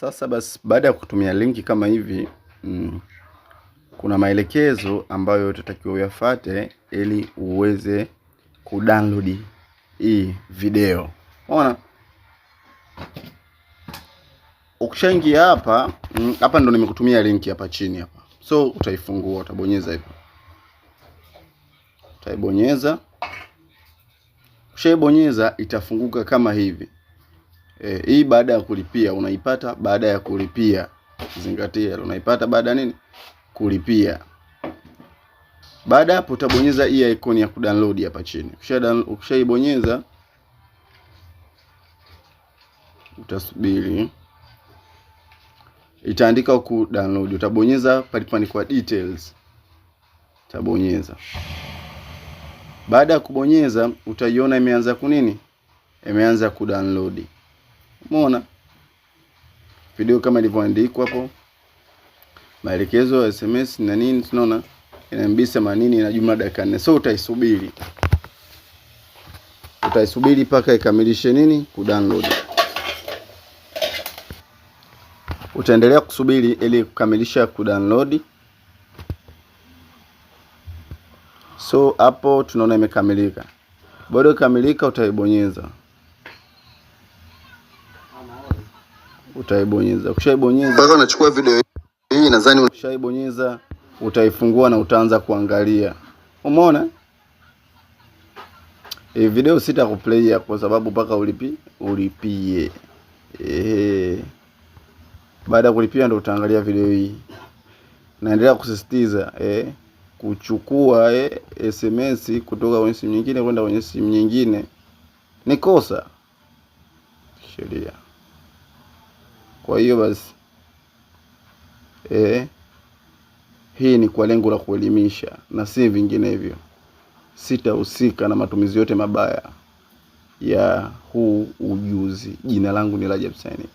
Sasa basi, baada ya kutumia linki kama hivi, kuna maelekezo ambayo utatakiwa uyafuate ili uweze kudownload hii video. Unaona? Ukishaingia hapa, hapa ndo nimekutumia linki hapa chini hapa. So utaifungua, utabonyeza hapa. Utaibonyeza. Ukishaibonyeza itafunguka kama hivi. Hii baada ya kulipia, unaipata baada ya kulipia. Zingatia, unaipata baada ya nini? Kulipia. Baada hapo utabonyeza hii icon ya kudownload hapa chini. Ukishaibonyeza utasubiri. Itaandika huku download. Utabonyeza palipoandikwa details. Utabonyeza. Baada ya kubonyeza utaiona imeanza kunini? Imeanza kudownload. Umeona? Video kama ilivyoandikwa hapo. Maelekezo ya SMS na nini, tunaona ina MB 80 na jumla dakika 4. So utaisubiri. Utaisubiri paka ikamilishe nini? Kudownload. Utaendelea kusubiri ili kukamilisha kudownload. So hapo tunaona imekamilika. Baada ya kukamilika utaibonyeza. Ukishaibonyeza sasa unachukua video hii, nadhani ukishaibonyeza utaifungua na utaanza kuangalia. Umeona? Hii video sitakuplay kwa sababu paka ulipie. Baada ya kulipia ndo utaangalia video hii. Naendelea kusisitiza kuchukua SMS kutoka kwenye simu nyingine kwenda kwenye simu nyingine ni kosa sheria. Kwa hiyo basi hii ni kwa lengo la kuelimisha na si vinginevyo. Sitahusika na matumizi yote mabaya ya huu ujuzi. Jina langu ni Rajab Synic.